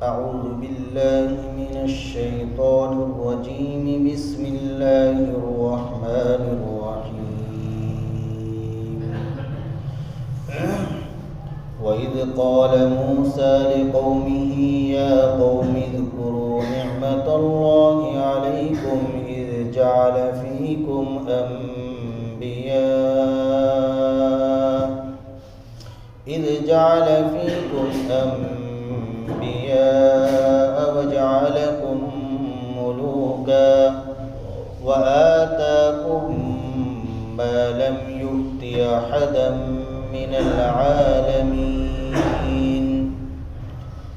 أعوذ بالله من الشيطان الرجيم. بسم الله الرحمن الرحيم. وإذ قال موسى لقومه يا قوم اذكروا نعمة الله عليكم إذ جعل فيكم أنبياء وجعلكم ملوكا وآتاكم ما لم يؤت أحدا من العالمين.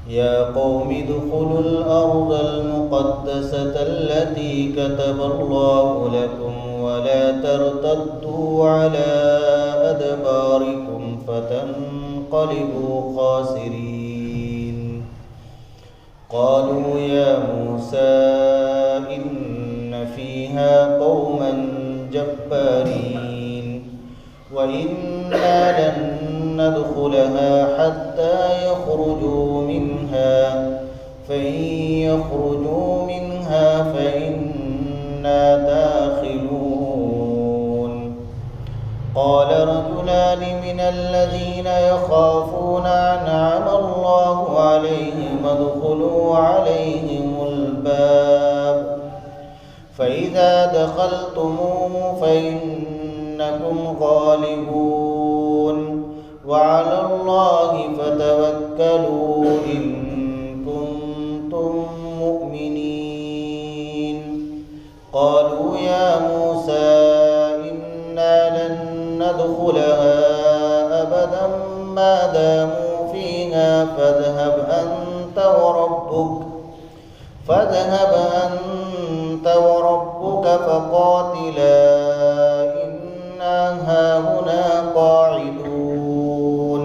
يا قوم ادخلوا الأرض المقدسة التي كتب الله لكم ولا ترتدوا على أدباركم فتنقلبوا خاسرين. قالوا يا موسى إن فيها قوما جبارين وإنا لن ندخلها حتى يخرجوا منها فإن يخرجوا منها فإنا داخلون. قال رجلان من الذين يخافون أنعم الله عليهم ادخلوا عليهم الباب فإذا دخلتموه فإنكم غالبون وعلى الله فتوكلوا إن كنتم مؤمنين. قالوا يا موسى إنا لن ندخلها أبدا ما داموا فيها فاذهب أنت وربك فقاتلا إنا هاهنا قاعدون.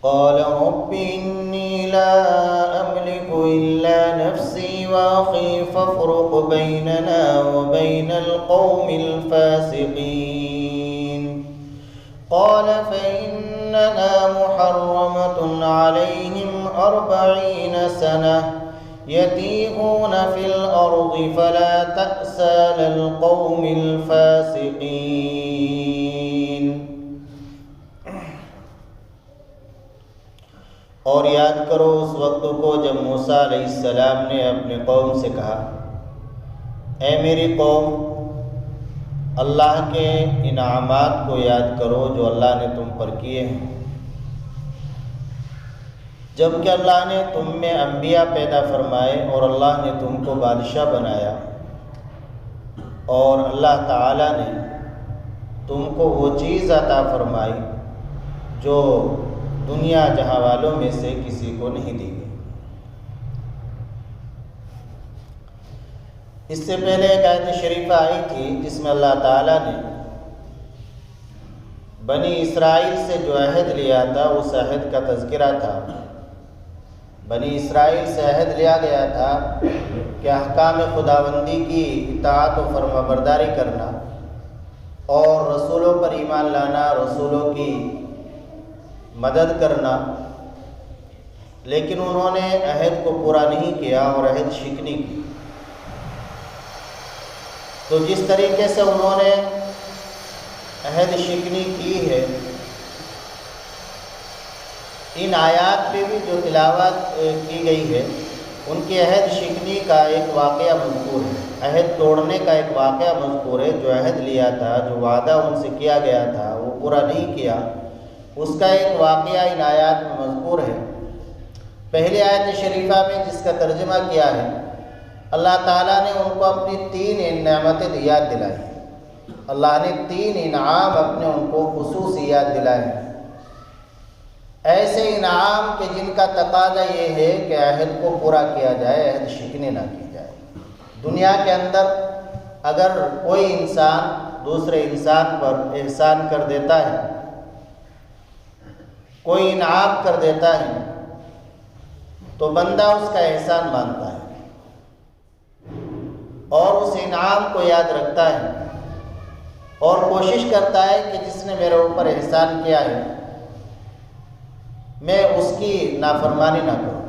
قال رب إني لا أملك إلا نفسي وأخي فافرق بيننا وبين القوم الفاسقين. قال فإنها محرمة عليهم 40 سنة يتيهون في الأرض فلا تأس على القوم الفاسقين. اور یاد کرو اس وقت کو جب موسیٰ علیہ السلام نے اپنے قوم سے کہا اے میری قوم اللہ کے انعامات کو یاد کرو جو اللہ نے تم پر کیے ہیں. جب کہ اللہ نے تم میں انبیاء پیدا فرمائے اور اللہ نے تم کو بادشاہ بنایا اور اللہ تعالیٰ نے تم کو وہ چیز عطا فرمائی جو دنیا جہاں والوں میں سے کسی کو نہیں دی گئی. اس سے پہلے ایک آیت شریفہ آئی تھی جس میں اللہ تعالیٰ نے بنی اسرائیل سے جو عہد لیا تھا اس عہد کا تذکرہ تھا. بنی اسرائیل سے عہد لیا گیا تھا کہ احکام خداوندی کی اطاعت و فرمانبرداری کرنا اور رسولوں پر ایمان لانا، رسولوں کی مدد کرنا، لیکن انہوں نے عہد کو پورا نہیں کیا اور عہد شکنی کی. تو جس طریقے سے انہوں نے عہد شکنی کی ہے ان آیات پہ بھی جو تلاوت کی گئی ہے ان کی عہد شکنی کا ایک واقعہ مذکور ہے، عہد توڑنے کا ایک واقعہ مذکور ہے. جو عہد لیا تھا، جو وعدہ ان سے کیا گیا تھا وہ پورا نہیں کیا، اس کا ایک واقعہ ان آیات میں مذکور ہے. پہلی آیت شریفہ میں جس کا ترجمہ کیا ہے اللہ تعالیٰ نے ان کو اپنی 3 نعمتیں یاد دلائی. اللہ نے 3 انعام اپنے ان کو خصوصی یاد دلائے ہیں، ایسے انعام کہ جن کا تقاضا یہ ہے کہ عہد کو پورا کیا جائے، عہد شکنی نہ کی جائے. دنیا کے اندر اگر کوئی انسان دوسرے انسان پر احسان کر دیتا ہے، کوئی انعام کر دیتا ہے تو بندہ اس کا احسان مانتا ہے اور اس انعام کو یاد رکھتا ہے اور کوشش کرتا ہے کہ جس نے میرے اوپر احسان کیا ہے میں اس کی نافرمانی نہ کروں،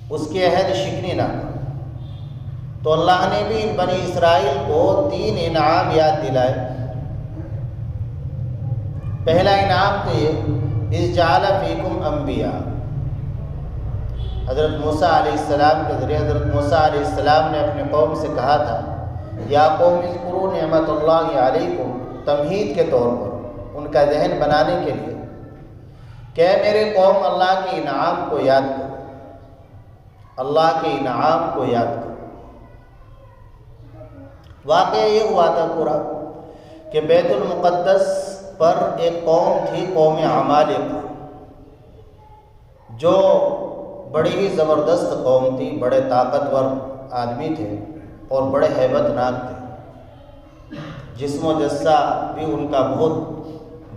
اس کی عہد شکنی نہ کروں۔ تو اللہ نے بھی ان بنی اسرائیل کو 3 انعام یاد دلائے۔ پہلا انعام تو یہ اذ جعل فیکم انبیاء، حضرت موسیٰ علیہ السلام کے ذریعے حضرت موسیٰ علیہ السلام نے اپنے قوم سے کہا تھا یا قوم اذکروا نعمت اللہ علیکم، تمہید کے طور پر ان کا ذہن بنانے کے لیے کہ میرے قوم اللہ کے انعام کو یاد کرو، اللہ کے انعام کو یاد کرو۔ واقعہ یہ ہوا تھا پورا کہ بیت المقدس پر ایک قوم تھی، قوم عمالقہ، جو بڑی ہی زبردست قوم تھی، بڑے طاقتور آدمی تھے اور بڑے ہیبت ناک تھے، جسم و جثہ بھی ان کا بہت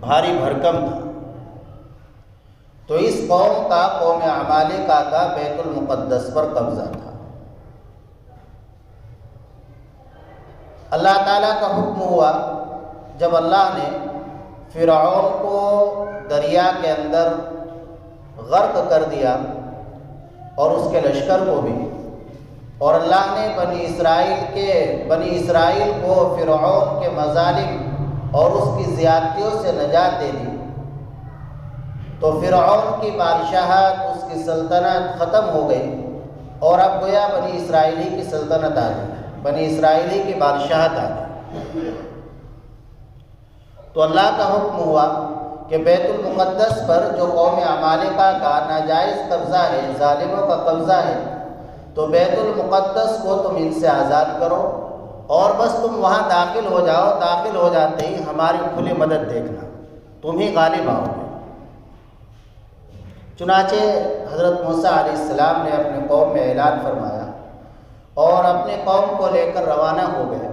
بھاری بھرکم تھا۔ تو اس قوم کا، قوم عمالقہ کا بیت المقدس پر قبضہ تھا۔ اللہ تعالیٰ کا حکم ہوا جب اللہ نے فرعون کو دریا کے اندر غرق کر دیا اور اس کے لشکر کو بھی، اور اللہ نے بنی اسرائیل کو فرعون کے مظالم اور اس کی زیادتیوں سے نجات دے دی، تو فرعون کی بادشاہت، اس کی سلطنت ختم ہو گئی اور اب گویا بنی اسرائیلی کی سلطنت آ گئی، بنی اسرائیلی کی بادشاہت آ گئی۔ تو اللہ کا حکم ہوا کہ بیت المقدس پر جو قوم عمالقہ کا ناجائز قبضہ ہے، ظالموں کا قبضہ ہے، تو بیت المقدس کو تم ان سے آزاد کرو اور بس تم وہاں داخل ہو جاؤ، داخل ہو جاتے ہی ہماری کھلی مدد دیکھنا، تم ہی غالب آؤ گے۔ چنانچہ حضرت موسیٰ علیہ السلام نے اپنے قوم میں اعلان فرمایا اور اپنے قوم کو لے کر روانہ ہو گئے۔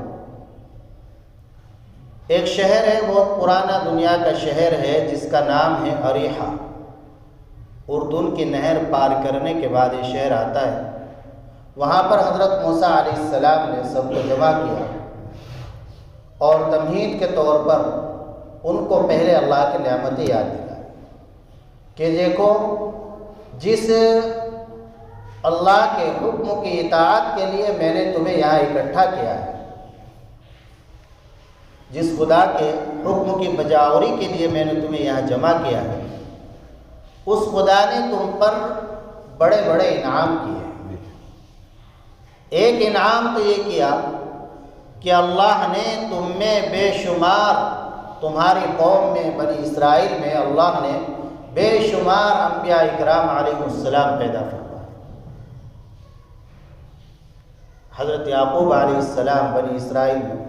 ایک شہر ہے، بہت پرانا دنیا کا شہر ہے، جس کا نام ہے اریحہ۔ اردن کی نہر پار کرنے کے بعد یہ شہر آتا ہے۔ وہاں پر حضرت موسیٰ علیہ السلام نے سب کو جمع کیا اور تمہید کے طور پر ان کو پہلے اللہ کی نعمتیں یاد دلائی کہ دیکھو، جس اللہ کے حکم کی اطاعت کے لیے میں نے تمہیں یہاں اکٹھا کیا ہے، جس خدا کے حکم کی بجاوری کے لیے میں نے تمہیں یہاں جمع کیا ہے، اس خدا نے تم پر بڑے بڑے انعام کیے۔ ایک انعام تو یہ کیا کہ اللہ نے تم میں بے شمار، تمہاری قوم میں بنی اسرائیل میں اللہ نے بے شمار انبیاء اکرام علیہ السلام پیدا فرمائے۔ حضرت یعقوب علیہ السلام بنی اسرائیل میں،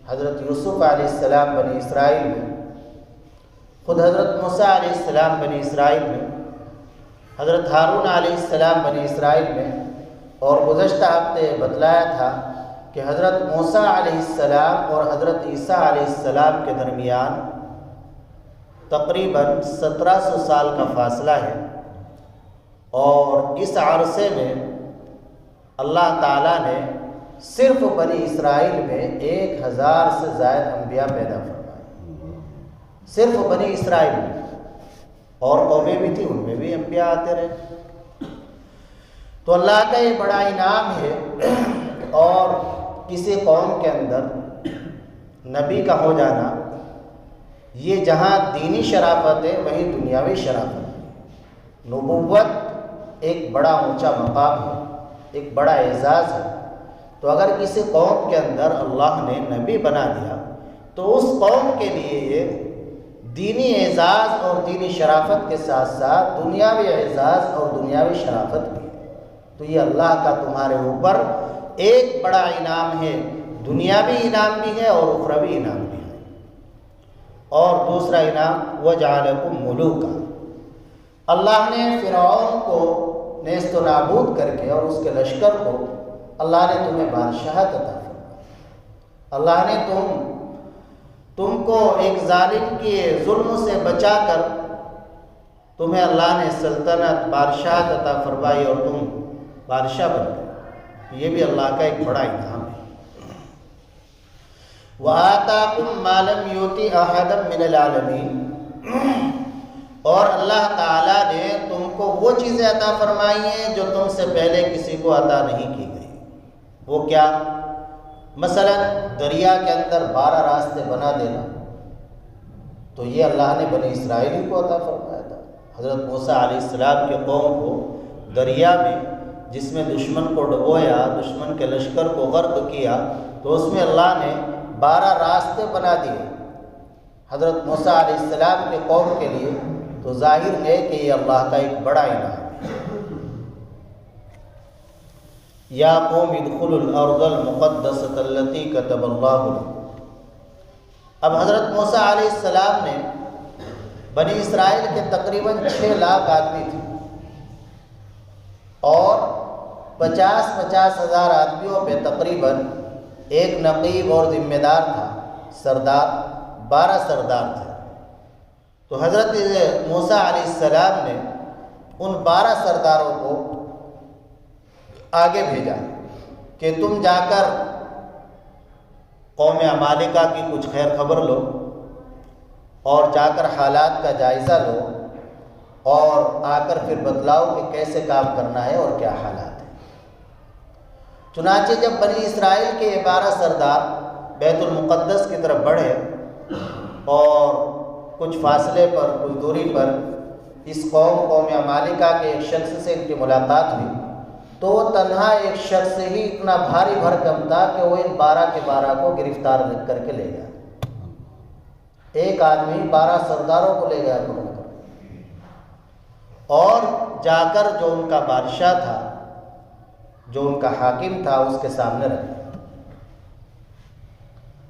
حضرت یوسف علیہ السلام بنی اسرائیل میں، خود حضرت موسیٰ علیہ السلام بنی اسرائیل میں، حضرت ہارون علیہ السلام بنی اسرائیل میں، اور گزشتہ ہفتے بتلایا تھا کہ حضرت موسیٰ علیہ السلام اور حضرت عیسیٰ علیہ السلام کے درمیان تقریباً 1700 سال کا فاصلہ ہے، اور اس عرصے میں اللہ تعالیٰ نے صرف بنی اسرائیل میں 1000 سے زائد انبیاء پیدا فرمائے، صرف بنی اسرائیل میں، اور قومیں بھی تھی، ان میں بھی انبیاء آتے رہے۔ تو اللہ کا یہ بڑا انعام ہے، اور کسی قوم کے اندر نبی کا ہو جانا، یہ جہاں دینی شرافت ہے وہیں دنیاوی شرافت ہے۔ نبوت ایک بڑا اونچا مقام ہے، ایک بڑا اعزاز ہے۔ تو اگر کسی قوم کے اندر اللہ نے نبی بنا دیا تو اس قوم کے لیے یہ دینی اعزاز اور دینی شرافت کے ساتھ ساتھ دنیاوی اعزاز اور دنیاوی شرافت بھی ہے۔ تو یہ اللہ کا تمہارے اوپر ایک بڑا انعام ہے، دنیاوی انعام بھی ہے اور اخروی انعام بھی ہے۔ اور دوسرا انعام وَجَعَلَكُمْ مُلُوكًا، اللہ نے فرعون کو نیست و نابود کر کے اور اس کے لشکر کو اللہ نے تمہیں بادشاہت عطا فرمائی۔ اللہ نے تم کو ایک ظالم کے ظلم سے بچا کر تمہیں اللہ نے سلطنت، بادشاہت عطا فرمائی اور تم بادشاہ بن گئے۔ یہ بھی اللہ کا ایک بڑا انعام ہے۔ وَآتَاكُمْ مَا لَمْ يُؤْتِ أَحَدًا مِنَ الْعَالَمِينَ، اور اللہ تعالیٰ نے تم کو وہ چیزیں عطا فرمائی ہیں جو تم سے پہلے کسی کو عطا نہیں کی گئی۔ وہ کیا؟ مثلا دریا کے اندر 12 راستے بنا دینا، تو یہ اللہ نے بنی اسرائیل کو عطا فرمایا تھا۔ حضرت موسیٰ علیہ السلام کے قوم کو دریا میں، جس میں دشمن کو ڈبویا، دشمن کے لشکر کو غرق کیا، تو اس میں اللہ نے 12 راستے بنا دیے حضرت موسیٰ علیہ السلام کے قوم کے لیے، تو ظاہر ہے کہ یہ اللہ کا ایک بڑا انعام ہے۔ یا قوم ادخلوا الارض المقدسۃ التی کتب اللہ لکم۔ اب حضرت موسیٰ علیہ السلام نے بنی اسرائیل کے تقریباً 6 لاکھ آدمی تھے اور 50 ہزار آدمیوں پہ تقریباً ایک نقیب اور ذمہ دار تھا، سردار، 12 سردار تھے۔ تو حضرت موسیٰ علیہ السلام نے ان 12 سرداروں کو آگے بھیجا کہ تم جا کر قوم عمالقہ کی کچھ خیر خبر لو اور جا کر حالات کا جائزہ لو اور آ کر پھر بتلاؤ کہ کیسے کام کرنا ہے اور کیا حالات ہیں۔ چنانچہ جب بنی اسرائیل کے 12 سردار بیت المقدس کی طرف بڑھے اور کچھ فاصلے پر، کچھ دوری پر اس قوم عمالقہ کے ایک شخص سے ان کی ملاقات ہوئی، تو وہ تنہا ایک شخص ہی اتنا بھاری بھرکم تھا کہ وہ ان 12 کے 12 کو گرفتار کر کے لے گیا۔ ایک آدمی 12 سرداروں کو لے گیا پکڑ کر، اور جا کر جو ان کا بادشاہ تھا، جو ان کا حاکم تھا، اس کے سامنے رکھ دیا۔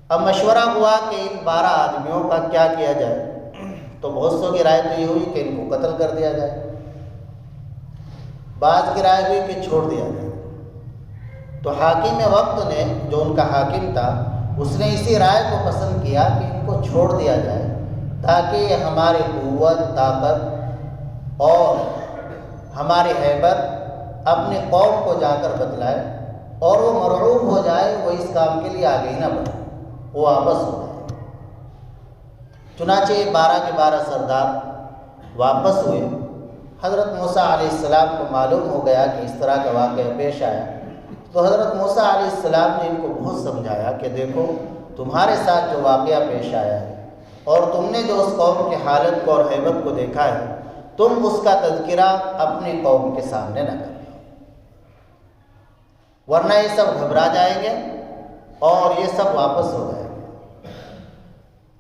اب مشورہ ہوا کہ ان 12 آدمیوں کا کیا کیا جائے، تو بہت سو کی رائے تو یہ ہوئی کہ ان کو قتل کر دیا جائے، بعض کی رائے ہوئی کہ چھوڑ دیا جائے۔ تو حاکم وقت نے، جو ان کا حاکم تھا، اس نے اسی رائے کو پسند کیا کہ ان کو چھوڑ دیا جائے، تاکہ یہ ہماری قوت، طاقت اور ہماری ہیبت اپنی قوم کو جا کر بتلائے، اور وہ مرعوب ہو جائے، وہ اس کام کے لیے آگے ہی نہ بڑھے، وہ واپس ہو جائے۔ چنانچہ 12 کے 12 سردار واپس ہوئے۔ حضرت موسیٰ علیہ السلام کو معلوم ہو گیا کہ اس طرح کا واقعہ پیش آیا، تو حضرت موسیٰ علیہ السلام نے ان کو بہت سمجھایا کہ دیکھو، تمہارے ساتھ جو واقعہ پیش آیا ہے اور تم نے جو اس قوم کی حالت کو اور ہیبت کو دیکھا ہے، تم اس کا تذکرہ اپنی قوم کے سامنے نہ کرو، ورنہ یہ سب گھبرا جائیں گے اور یہ سب واپس ہو جائیں گے۔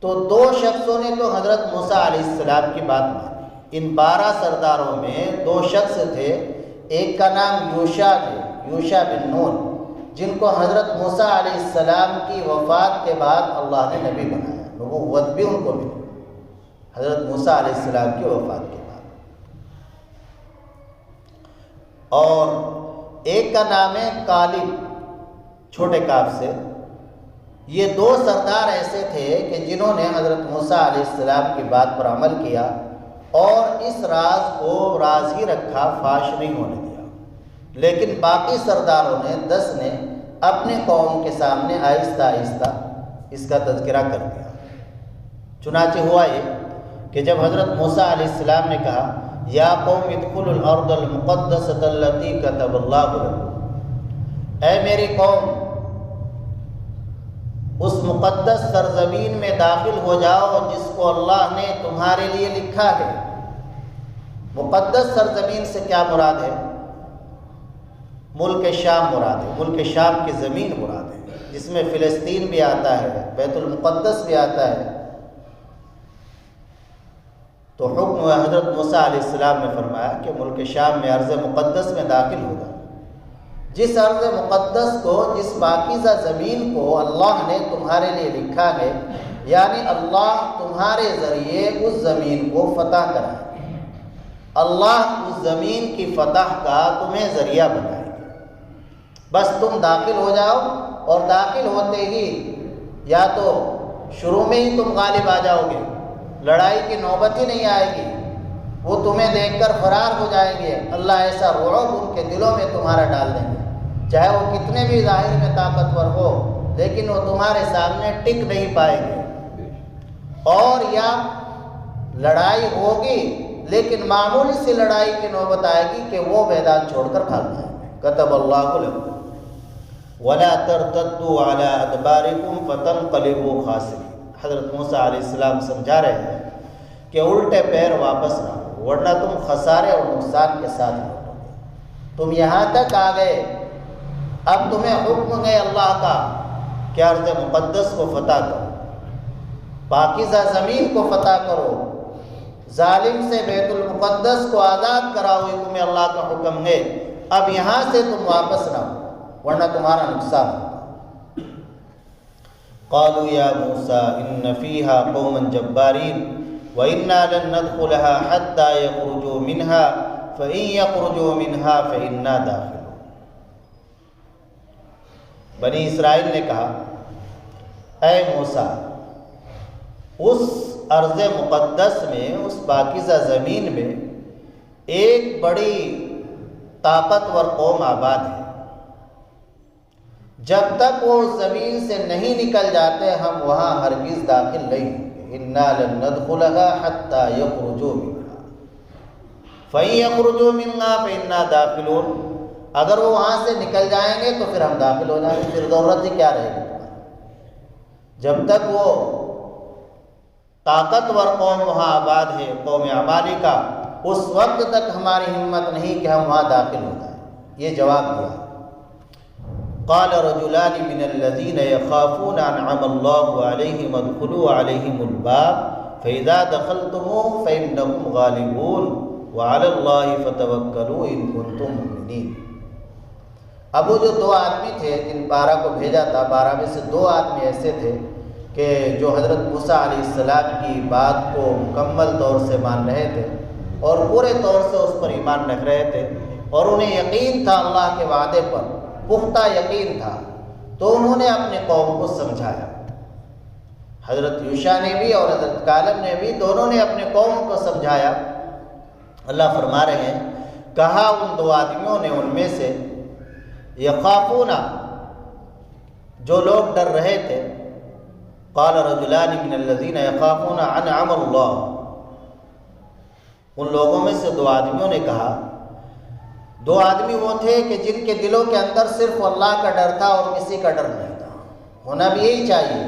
تو 2 شخصوں نے تو حضرت موسیٰ علیہ السلام کی بات مانی۔ ان 12 سرداروں میں 2 شخص تھے، ایک کا نام یوشع بن نون، جن کو حضرت موسیٰ علیہ السلام کی وفات کے بعد اللہ نے نبی بنایا، نبوت بھی ان کو ملی حضرت موسیٰ علیہ السلام کی وفات کے بعد۔ اور ایک کا نام ہے کالب، چھوٹے کاف سے۔ یہ 2 سردار ایسے تھے کہ جنہوں نے حضرت موسیٰ علیہ السلام کی بات پر عمل کیا اور اس راز کو راز ہی رکھا، فاش نہیں ہونے دیا۔ لیکن باقی سرداروں نے 10 نے اپنے قوم کے سامنے آہستہ آہستہ اس کا تذکرہ کر دیا۔ چنانچہ ہوا یہ کہ جب حضرت موسیٰ علیہ السلام نے کہا یا قوم ادخلوا الارض المقدسۃ التی کتب اللہ لکم، اے میری قوم، اس مقدس سرزمین میں داخل ہو جاؤ جس کو اللہ نے تمہارے لیے لکھا ہے۔ مقدس سرزمین سے کیا مراد ہے؟ ملک شام مراد ہے، ملک شام کی زمین مراد ہے، جس میں فلسطین بھی آتا ہے، بیت المقدس بھی آتا ہے۔ تو حکم حضرت موسیٰ علیہ السلام نے فرمایا کہ ملک شام میں ارض مقدس میں داخل ہوگا۔ جس ارض مقدس کو، جس پاکیزہ زمین کو اللہ نے تمہارے لیے لکھا ہے، یعنی اللہ تمہارے ذریعے اس زمین کو فتح کرائے، اللہ اس زمین کی فتح کا تمہیں ذریعہ بنائے گا۔ بس تم داخل ہو جاؤ، اور داخل ہوتے ہی یا تو شروع میں ہی تم غالب آ جاؤ گے، لڑائی کی نوبت ہی نہیں آئے گی، وہ تمہیں دیکھ کر فرار ہو جائیں گے، اللہ ایسا رعب ان کے دلوں میں تمہارا ڈال دیں گے، چاہے وہ کتنے بھی ظاہر میں طاقتور ہو، لیکن وہ تمہارے سامنے ٹک نہیں پائیں گے۔ اور یا لڑائی ہوگی لیکن معمولی سی لڑائی کی نوبت آئے گی کہ وہ میدان چھوڑ کر بھاگ جائیں گے۔ کتب اللہ لکم ولا ترتدوا علی ادبارکم فتنقلبوا خاسرین۔ حضرت موسیٰ علیہ السلام سمجھا رہے ہیں کہ الٹے پیر واپس نہ ہو ورنہ تم خسارے اور نقصان کے ساتھ لوٹو گے۔ تم یہاں تک آ گئے، اب تمہیں حکم ہے اللہ کا کہ ارض مقدس کو فتح کرو، پاکیزہ زمین کو فتح کرو، ظالم سے بیت المقدس کو آزاد کراؤ، یہ تمہیں اللہ کا حکم ہے۔ اب یہاں سے تم واپس نہ ہو ورنہ تمہارا نقصان ہوگا۔ قالوا یا موسیٰ ان فیہا قوما جبارین وَإِنَّا لَن نَّدْخُلَهَا حَتَّى يَخْرُجُوا مِنْهَا فَإِن يَخْرُجُوا مِنْهَا فَإِنَّا دَاخِلُونَ۔ بنی اسرائیل نے کہا اے موسیٰ، اس ارض مقدس میں، اس پاکیزہ زمین میں ایک بڑی طاقتور قوم آباد ہے، جب تک وہ اس زمین سے نہیں نکل جاتے ہم وہاں ہرگز داخل نہیں ہوں۔ اِنَّا لَن نَّدْخُلَهَا حَتَّى يَخْرُجُوا مِنْهَا فَإِن يَخْرُجُوا مِنْهَا فَإِنَّا دَاخِلُونَ۔ اگر وہ وہاں سے نکل جائیں گے تو پھر ہم داخل ہو جائیں گے، پھر ضرورت ہی کیا رہے گی تمہاری۔ جب تک وہ طاقتور قوم وہاں آباد ہے، قوم عمالیقہ، اس وقت تک ہماری ہمت نہیں کہ ہم وہاں داخل ہو جائیں۔ یہ جواب دیا۔ قال رجلان من الذين يخافون انعم الله عليهم ادخلوا عليهم الباب فاذا دخلتموه فانكم غالبون وعلى الله فتوكلوا ان كنتم مؤمنين۔ اب وہ جو دو آدمی تھے جن 12 کو بھیجا تھا، 12 میں سے 2 آدمی ایسے تھے کہ جو حضرت موسیٰ علیہ السلام کی بات کو مکمل طور سے مان رہے تھے اور پورے طور سے اس پر ایمان رکھ رہے تھے، اور انہیں یقین تھا اللہ کے وعدے پر، پختہ یقین تھا، تو انہوں نے اپنے قوم کو سمجھایا۔ حضرت یوشع نے بھی اور حضرت کالب نے بھی، دونوں نے اپنے قوم کو سمجھایا۔ اللہ فرما رہے ہیں، کہا ان 2 آدمیوں نے ان میں سے، یخافون، جو لوگ ڈر رہے تھے، قال رجلان من الذین یخافون انعم اللہ، ان لوگوں میں سے 2 آدمیوں نے کہا، 2 آدمی وہ تھے کہ جن کے دلوں کے اندر صرف اللہ کا ڈر تھا اور کسی کا ڈر نہیں تھا۔ ہونا بھی یہی چاہیے،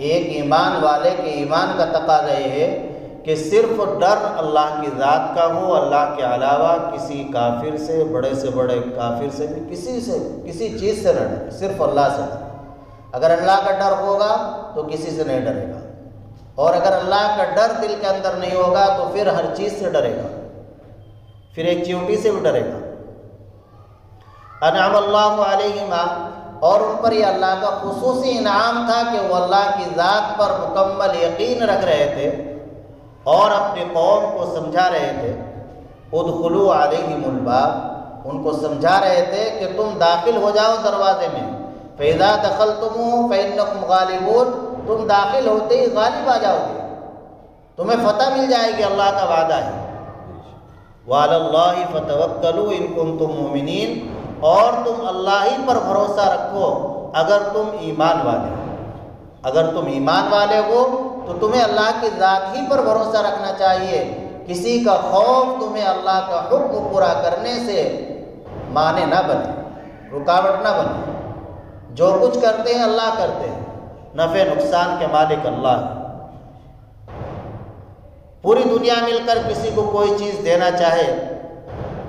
ایک ایمان والے کے ایمان کا تقاضا یہ ہے کہ صرف ڈر اللہ کی ذات کا ہو، اللہ کے علاوہ کسی کافر سے، بڑے سے بڑے کافر سے بھی، کسی چیز سے نہ ڈرے، صرف اللہ سے ڈرے۔ اگر اللہ کا ڈر ہوگا تو کسی سے نہیں ڈرے گا، اور اگر اللہ کا ڈر دل کے اندر نہیں ہوگا تو پھر ہر چیز سے ڈرے گا، پھر ایک چیونٹی سے بھی ڈرے گا۔ انعم اللہ علیہما، اور ان پر یہ اللہ کا خصوصی انعام تھا کہ وہ اللہ کی ذات پر مکمل یقین رکھ رہے تھے اور اپنے قوم کو سمجھا رہے تھے۔ ادخلوا علیہم الباب، ان کو سمجھا رہے تھے کہ تم داخل ہو جاؤ دروازے میں، فَإِذَا دَخَلْتُمُوهُ فَإِنَّكُمْ غَالِبُونَ، تم داخل ہوتے ہی غالب آ جاؤ گے، تمہیں فتح مل جائے گی، اللہ کا وعدہ ہے۔ وَعَلَى اللَّهِ فَتَوَكَّلُوا إِن كُنتُم مُّؤْمِنِينَ، اور تم اللہ ہی پر بھروسہ رکھو اگر تم ایمان والے ہو۔ اگر تم ایمان والے ہو تو تمہیں اللہ کی ذات ہی پر بھروسہ رکھنا چاہیے، کسی کا خوف تمہیں اللہ کا حکم پورا کرنے سے مانے نہ بنے، رکاوٹ نہ بنے۔ جو کچھ کرتے ہیں اللہ کرتے ہیں، نفع نقصان کے مالک اللہ ہے۔ پوری دنیا مل کر کسی کو کوئی چیز دینا چاہے،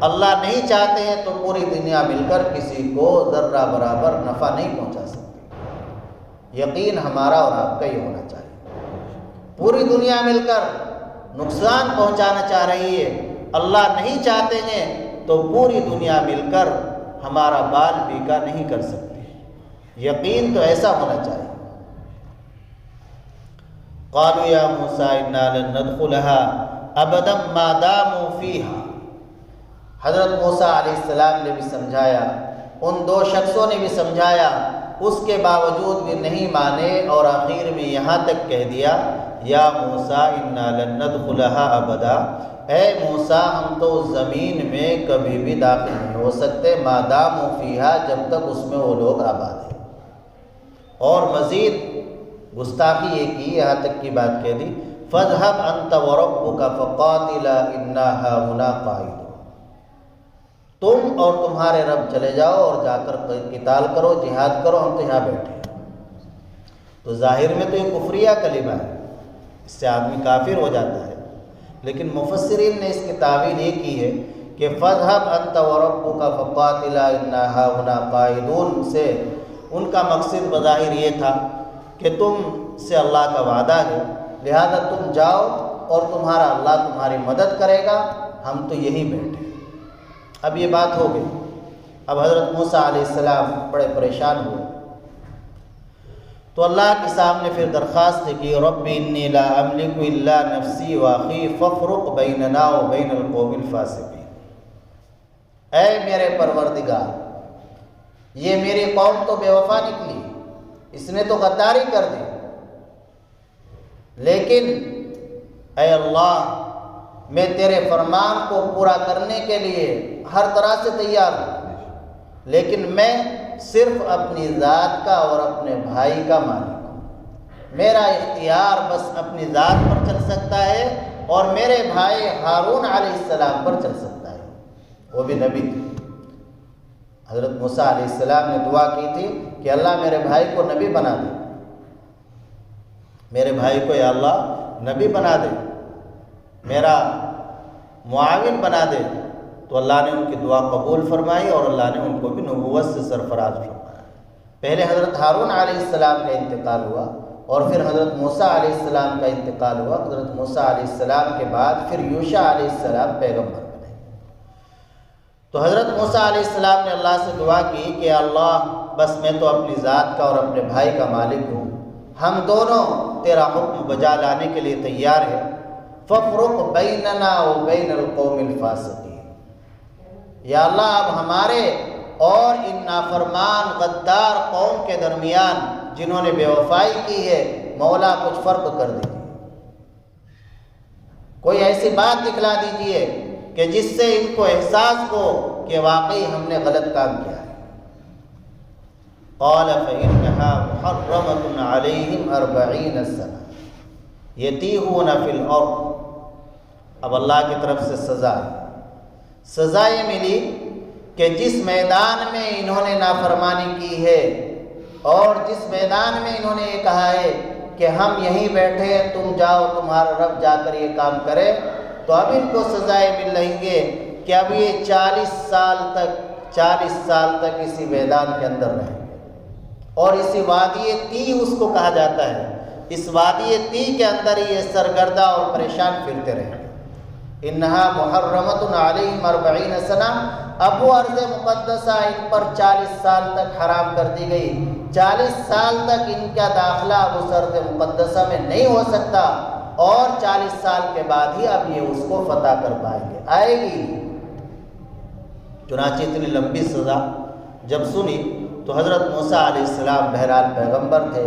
اللہ نہیں چاہتے ہیں تو پوری دنیا مل کر کسی کو ذرہ برابر نفع نہیں پہنچا سکتی۔ یقین ہمارا اور آپ کا ہی ہونا چاہیے۔ پوری دنیا مل کر نقصان پہنچانا چاہ رہی ہے، اللہ نہیں چاہتے ہیں تو پوری دنیا مل کر ہمارا بال بیکا نہیں کر سکتی۔ یقین تو ایسا ہونا چاہیے۔ قالوا یا موسیٰ انا لن ندخلها ابدا ما داموا فیہا، حضرت موسیٰ علیہ السلام نے بھی سمجھایا، ان 2 شخصوں نے بھی سمجھایا، اس کے باوجود بھی نہیں مانے، اور آخر میں یہاں تک کہہ دیا، یا موسیٰ انا لن ندخلها ابدا، اے موسیٰ ہم تو اس زمین میں کبھی بھی داخل نہیں ہو سکتے، ما داموا فیہا، جب تک اس میں وہ لوگ آباد ہیں۔ اور مزید گستاخی یہ کی، یہاں تک کی بات کہہ دی، فاذهب انت وربك فقاتلا انا هاهنا قاعدون، تم اور تمہارے رب چلے جاؤ اور جا کر قتال کرو، جہاد کرو، ہم تو یہاں بیٹھے ہیں۔ تو ظاہر میں تو یہ کفریہ کلمہ ہے، اس سے آدمی کافر ہو جاتا ہے، لیکن مفسرین نے اس کی تعویل یہ کی ہے کہ فاذهب انت وربك فقاتلا انا هاهنا قاعدون سے ان کا مقصد بظاہر یہ تھا کہ تم سے اللہ کا وعدہ ہے، لہذا تم جاؤ اور تمہارا اللہ تمہاری مدد کرے گا، ہم تو یہی بیٹھے۔ اب یہ بات ہو گئی۔ اب حضرت موسیٰ علیہ السلام بڑے پریشان ہوئے، تو اللہ کے سامنے پھر درخواست کی، رب انی لا املک الا نفسی واخی فافرق بیننا وبین القوم الفاسقین۔ اے میرے پروردگار، یہ میری قوم تو بے وفا نکلی، اس نے تو غداری کر دی، لیکن اے اللہ میں تیرے فرمان کو پورا کرنے کے لیے ہر طرح سے تیار ہوں، لیکن میں صرف اپنی ذات کا اور اپنے بھائی کا مالک ہوں، میرا اختیار بس اپنی ذات پر چل سکتا ہے اور میرے بھائی ہارون علیہ السلام پر چل سکتا ہے، وہ بھی نبی تھے۔ حضرت موسیٰ علیہ السلام نے دعا کی تھی کہ اللہ میرے بھائی کو نبی بنا دے، میرے بھائی کو یا اللہ نبی بنا دے، میرا معاون بنا دے، تو اللہ نے ان کی دعا قبول فرمائی اور اللہ نے ان کو بھی نبوت سے سرفراز فرمایا۔ پہلے حضرت ہارون علیہ السلام کا انتقال ہوا اور پھر حضرت موسیٰ علیہ السلام کا انتقال ہوا۔ حضرت موسیٰ علیہ السلام کے بعد پھر یوشع علیہ السلام پیغمبر بنے۔ تو حضرت موسیٰ علیہ السلام نے اللہ سے دعا کی کہ اللہ بس میں تو اپنی ذات کا اور اپنے بھائی کا مالک ہوں، ہم دونوں تیرا حکم بجا لانے کے لیے تیار ہیں، فافرق بیننا وبین القوم الفاسقین۔ یا اللہ اب ہمارے اور ان نافرمان غدار قوم کے درمیان جنہوں نے بے وفائی کی ہے، مولا کچھ فرق کر دیجیے، کوئی ایسی بات دکھلا دیجیے کہ جس سے ان کو احساس ہو کہ واقعی ہم نے غلط کام کیا ہے۔ قال فإنها محرمة عليهم 40 سنة يتيهون في الأرض۔ اب اللہ کی طرف سے سزا یہ ملی کہ جس میدان میں انہوں نے نافرمانی کی ہے اور جس میدان میں انہوں نے یہ کہا ہے کہ ہم یہیں بیٹھے ہیں، تم جاؤ تمہارا رب جا کر یہ کام کرے، تو اب ان کو سزائیں مل رہی ہے کہ اب یہ 40 سال تک اسی میدان کے اندر رہیں گے، اور اسی وادی تی اس کو کہا جاتا ہے، اس وادی تی کے اندر یہ سرگردہ اور پریشان پھرتے رہیں گے۔ انہا محرمۃ علیہم 40 سنہ، اب وہ ارض مقدسہ ان پر 40 سال تک حرام کر دی گئی، 40 سال تک ان کا داخلہ اس ارض مقدسہ میں نہیں ہو سکتا، اور 40 سال کے بعد ہی اب یہ اس کو فتح کر پائیں گے، آئے گی۔ چنانچہ اتنی لمبی سزا جب سنی تو حضرت موسیٰ علیہ السلام بہرحال پیغمبر تھے،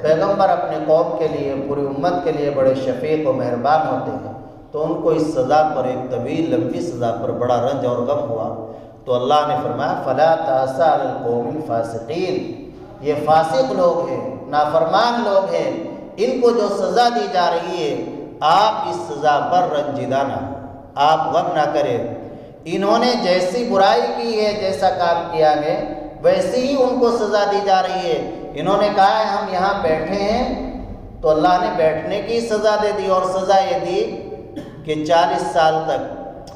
پیغمبر اپنے قوم کے لیے پوری امت کے لیے بڑے شفیق و مہربان ہوتے ہیں، تو ان کو اس سزا پر، ایک طویل لمبی سزا پر بڑا رنج اور غم ہوا، تو اللہ نے فرمایا فلا تأس علی القوم الفاسقین، یہ فاسق لوگ ہیں، نافرمان لوگ ہیں، ان کو جو سزا دی جا رہی ہے آپ اس سزا پر رنجیدہ نہ ہوں، آپ غم نہ کریں، انہوں نے جیسی برائی کی ہے، جیسا کام کیا ہے، ویسی ہی ان کو سزا دی جا رہی ہے۔ انہوں نے کہا ہے ہم یہاں بیٹھے ہیں، تو اللہ نے بیٹھنے کی سزا دے دی، اور سزا یہ دی کہ 40 سال تک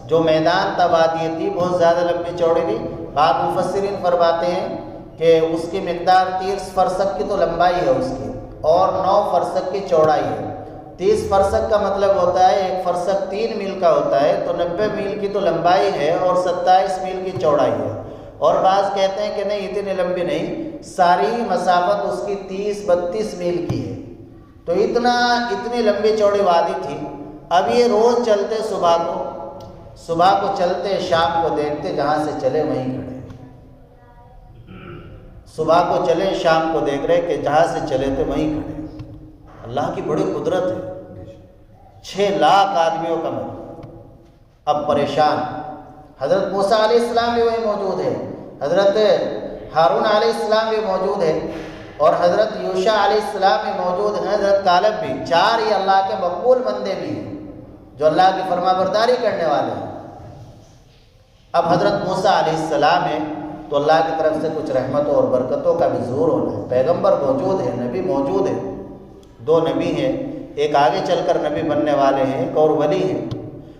جو میدان تھا وادی تھی بہت زیادہ لمبی چوڑی تھی، بعض مفسرین فرماتے ہیں کہ اس کی مقدار 30 فرسخ کی تو لمبائی ہے اس کی، اور 9 فرسخ کی چوڑائی ہے۔ 30 فرسخ کا مطلب ہوتا ہے 1 فرسخ 3 میل کا ہوتا ہے، تو 90 میل کی تو لمبائی ہے اور 27 میل کی چوڑائی ہے، اور بعض کہتے ہیں کہ نہیں اتنی لمبی نہیں، ساری مسافت اس کی 30-32 میل کی ہے، تو اتنی لمبی چوڑی وادی تھی۔ اب یہ روز چلتے، صبح کو چلتے، شام کو دیکھتے، جہاں سے چلے وہیں کھڑے، صبح کو چلے شام کو دیکھ رہے کہ جہاں سے چلے تھے وہیں کھڑے۔ اللہ کی بڑی قدرت ہے، 6 لاکھ آدمیوں کا مجمع اب پریشان۔ حضرت موسیٰ علیہ السلام بھی وہیں موجود ہے، حضرت ہارون علیہ السلام بھی موجود ہے، اور حضرت یوشع علیہ السلام میں موجود ہیں، حضرت کالب بھی، 4 یہ اللہ کے مقبول بندے بھی ہیں جو اللہ کی فرما برداری کرنے والے ہیں۔ اب حضرت موسیٰ علیہ السلام ہے تو اللہ کی طرف سے کچھ رحمتوں اور برکتوں کا بھی ظہور ہونا ہے۔ پیغمبر موجود ہے، نبی موجود ہے، 2 نبی ہیں، ایک آگے چل کر نبی بننے والے ہیں، ایک اور ولی ہیں۔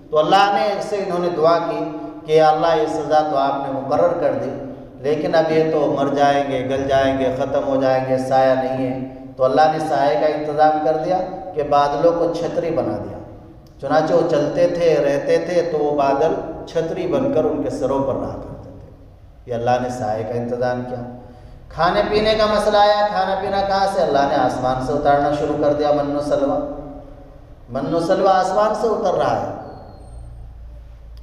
تو اللہ نے سے انہوں نے دعا کی کہ یا اللہ یہ سزا تو آپ نے مقرر کر دی، لیکن اب یہ تو مر جائیں گے، گل جائیں گے، ختم ہو جائیں گے، سایہ نہیں ہے۔ تو اللہ نے سائے کا انتظام کر دیا کہ بادلوں کو چھتری بنا دیا، چنانچہ وہ چلتے تھے، رہتے تھے تو وہ بادل چھتری بن کر ان کے سروں پر رہا کرتے تھے۔ یہ اللہ نے سائے کا انتظام کیا۔ کھانے پینے کا مسئلہ آیا، کھانا پینا کہاں سے؟ اللہ نے آسمان سے اتارنا شروع کر دیا، من و سلوہ، من و سلوہ آسمان سے اتر رہا ہے،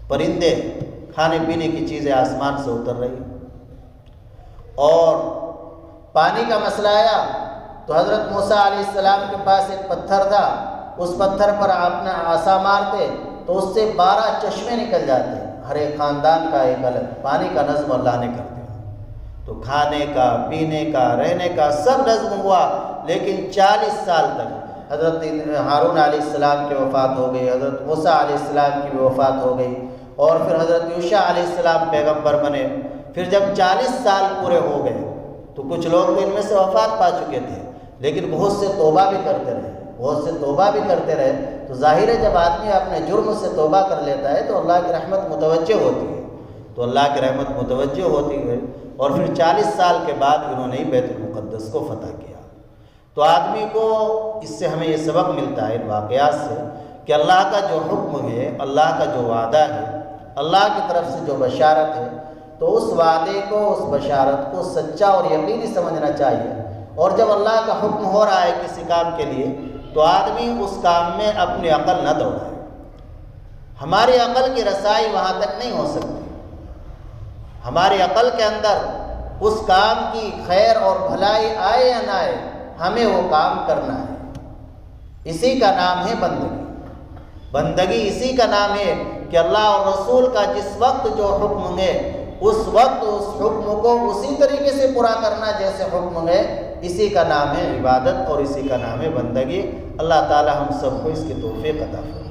پرندے، کھانے پینے کی چیزیں آسمان سے اتر رہی۔ اور پانی کا مسئلہ آیا تو حضرت موسیٰ علیہ السلام کے پاس ایک پتھر تھا، اس پتھر پر اپنا عصا مارتے تو اس سے 12 چشمے نکل جاتے، ہر ایک خاندان کا ایک الگ پانی کا نظم اللہ نے کر دیا۔ تو کھانے کا، پینے کا، رہنے کا سب نظم ہوا، لیکن 40 سال تک حضرت ہارون علیہ السلام کی وفات ہو گئی، حضرت موسیٰ علیہ السلام کی بھی وفات ہو گئی، اور پھر حضرت یوشع علیہ السلام پیغمبر بنے۔ پھر جب 40 سال پورے ہو گئے تو کچھ لوگ تو ان میں سے وفات پا چکے تھے، لیکن بہت سے توبہ بھی کرتے رہے، بہت سے توبہ بھی کرتے رہے۔ تو ظاہر ہے جب آدمی اپنے جرم سے توبہ کر لیتا ہے تو اللہ کی رحمت متوجہ ہوتی ہے، تو اللہ کی رحمت متوجہ ہوتی ہے، اور پھر 40 سال کے بعد انہوں نے بیت المقدس کو فتح کیا۔ تو آدمی کو اس سے ہمیں یہ سبق ملتا ہے ان واقعات سے کہ اللہ کا جو حکم ہے، اللہ کا جو وعدہ ہے، اللہ کی طرف سے جو بشارت ہے، تو اس وعدے کو، اس بشارت کو سچا اور یقینی سمجھنا چاہیے۔ اور جب اللہ کا حکم ہو رہا ہے کسی کام کے لیے تو آدمی اس کام میں اپنی عقل نہ دوڑائے۔ ہماری عقل کی رسائی وہاں تک نہیں ہو سکتی، ہماری عقل کے اندر اس کام کی خیر اور بھلائی آئے یا نہ آئے، ہمیں وہ کام کرنا ہے۔ اسی کا نام ہے بندگی۔ بندگی اسی کا نام ہے کہ اللہ اور رسول کا جس وقت جو حکم ہے، اس وقت اس حکم کو اسی طریقے سے پورا کرنا جیسے حکم ہے، اسی کا نام ہے عبادت اور اسی کا نام ہے بندگی۔ اللہ تعالی ہم سب کو اس کی توفیق عطا فرمائے۔